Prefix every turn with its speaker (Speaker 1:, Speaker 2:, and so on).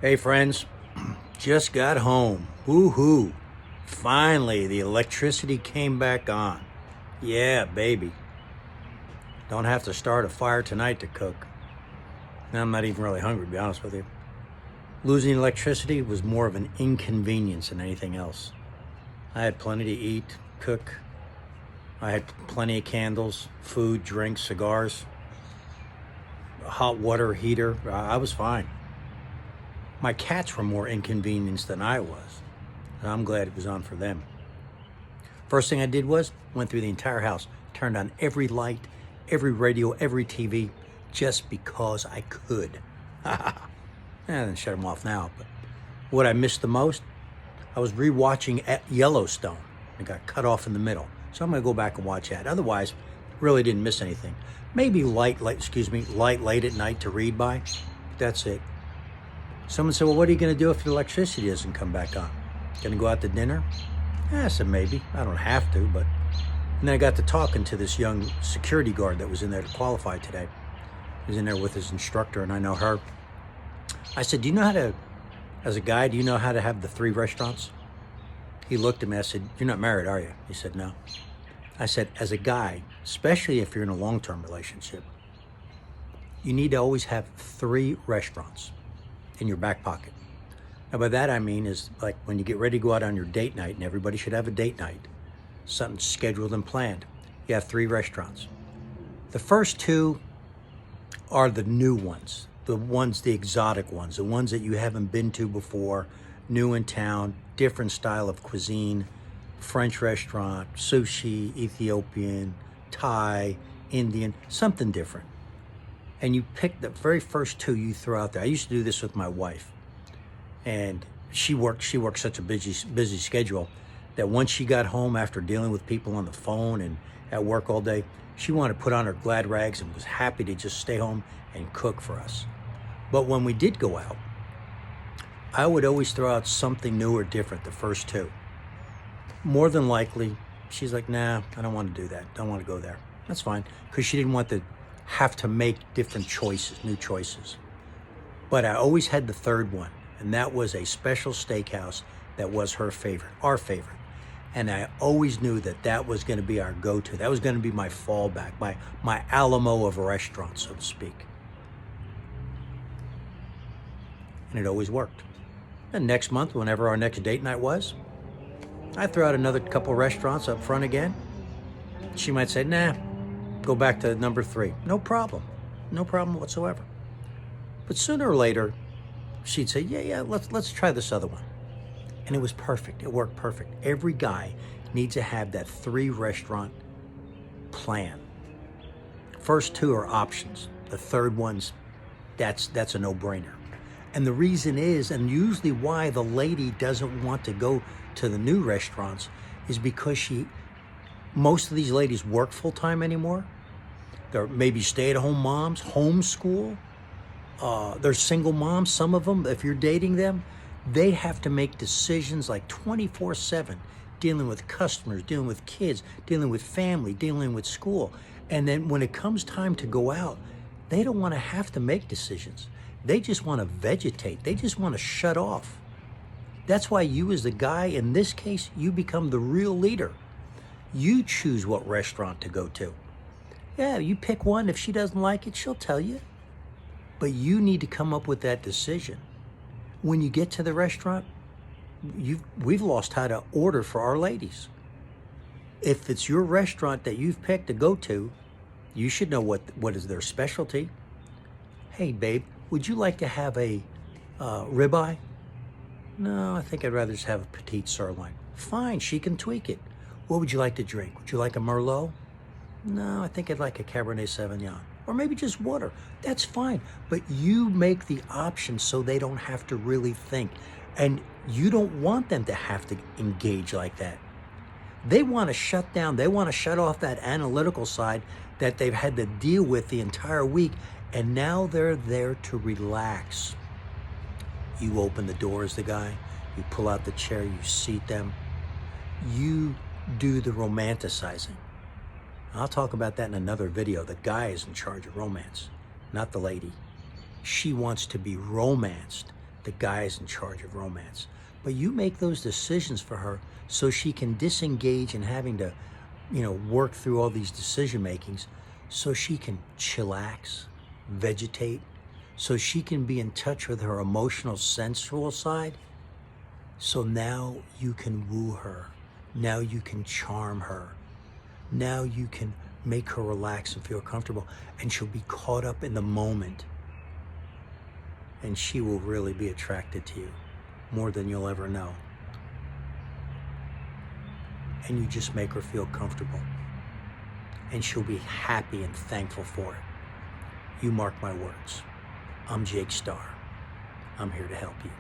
Speaker 1: Hey friends, just got home. Woohoo! Finally, the electricity came back on. Yeah, baby. Don't have to start a fire tonight to cook. I'm not even really hungry, to be honest with you. Losing electricity was more of an inconvenience than anything else. I had plenty to eat, cook. I had plenty of candles, food, drinks, cigars, a hot water heater. I was fine. My cats were more inconvenienced than I was. And I'm glad it was on for them. First thing I did was went through the entire house, turned on every light, every radio, every TV, just because I could. And then shut them off now. But what I missed the most, I was rewatching Yellowstone. It got cut off in the middle. So I'm gonna go back and watch that. Otherwise, really didn't miss anything. Maybe light late at night to read by. That's it. Someone said, well, what are you going to do if the electricity doesn't come back on? Going to go out to dinner? I said, maybe. I don't have to, but... And then I got to talking to this young security guard that was in there to qualify today. He was in there with his instructor, and I know her. I said, do you know how to, as a guy, do you know how to have the 3 restaurants? He looked at me, I said, you're not married, are you? He said, no. I said, as a guy, especially if you're in a long-term relationship, you need to always have 3 restaurants in your back pocket. Now by that I mean is like when you get ready to go out on your date night, and everybody should have a date night, something scheduled and planned. You have 3 restaurants. The first 2 are the new ones, the exotic ones, the ones that you haven't been to before, new in town, different style of cuisine, French restaurant, sushi, Ethiopian, Thai, Indian, something different. And you pick the very first 2 you throw out there. I used to do this with my wife. And she worked such a busy schedule that once she got home after dealing with people on the phone and at work all day, she wanted to put on her glad rags and was happy to just stay home and cook for us. But when we did go out, I would always throw out something new or different the first 2. More than likely, she's like, nah, I don't want to do that. Don't want to go there. That's fine, because she didn't want to have to make different choices, new choices. But I always had the 3rd one, and that was a special steakhouse that was her favorite, our favorite. And I always knew that that was going to be our go-to. That was going to be my fallback, my Alamo of restaurants, so to speak. And it always worked. And next month, whenever our next date night was, I throw out another couple restaurants up front again. She might say, nah, go back to number 3. No problem. No problem whatsoever. But sooner or later, she'd say, yeah, let's try this other one. And it was perfect. It worked perfect. Every guy needs to have that 3 restaurant plan. First 2 are options. The 3rd one's, that's a no-brainer. And the reason is, and usually why the lady doesn't want to go to the new restaurants, is because most of these ladies work full-time anymore. They're maybe stay-at-home moms, homeschool. They're single moms, some of them. If you're dating them, they have to make decisions like 24/7, dealing with customers, dealing with kids, dealing with family, dealing with school. And then when it comes time to go out, they don't want to have to make decisions. They just want to vegetate. They just want to shut off. That's why you as the guy, in this case, you become the real leader. You choose what restaurant to go to. Yeah, you pick one. If she doesn't like it, she'll tell you. But you need to come up with that decision. When you get to the restaurant, we've lost how to order for our ladies. If it's your restaurant that you've picked to go to, you should know what is their specialty. Hey, babe, would you like to have a ribeye? No, I think I'd rather just have a petite sirloin. Fine, she can tweak it. What would you like to drink? Would you like a Merlot? No, I think I'd like a Cabernet Sauvignon. Or maybe just water. That's fine. But you make the option so they don't have to really think. And you don't want them to have to engage like that. They want to shut down. They want to shut off that analytical side that they've had to deal with the entire week. And now they're there to relax. You open the door as the guy. You pull out the chair. You seat them. You do the romanticizing. I'll talk about that in another video. The guy is in charge of romance, not the lady. She wants to be romanced, The guy is in charge of romance. But you make those decisions for her so she can disengage in having to, work through all these decision makings, so she can chillax, vegetate, so she can be in touch with her emotional, sensual side. So now you can woo her. Now you can charm her. Now you can make her relax and feel comfortable, and she'll be caught up in the moment. And she will really be attracted to you more than you'll ever know. And you just make her feel comfortable. And she'll be happy and thankful for it. You mark my words. I'm Jake Starr. I'm here to help you.